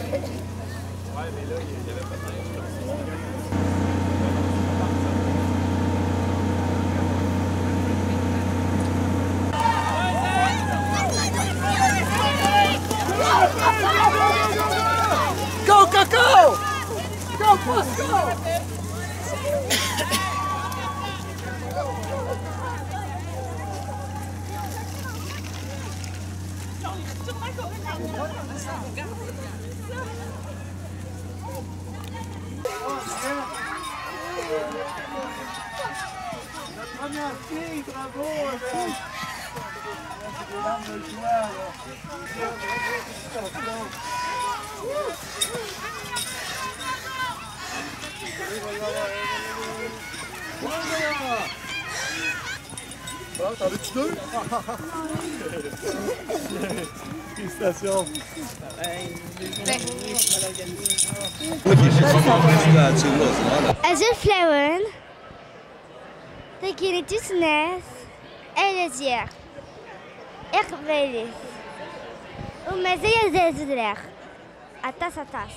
Go, go, go! Go, Puss, go! La première fille, bravo! T'en veux-tu deux? Félicitations! Azulflower, Tekinetusnes, Elesier, Ervelis, Umezia Zezler, Atas Atas.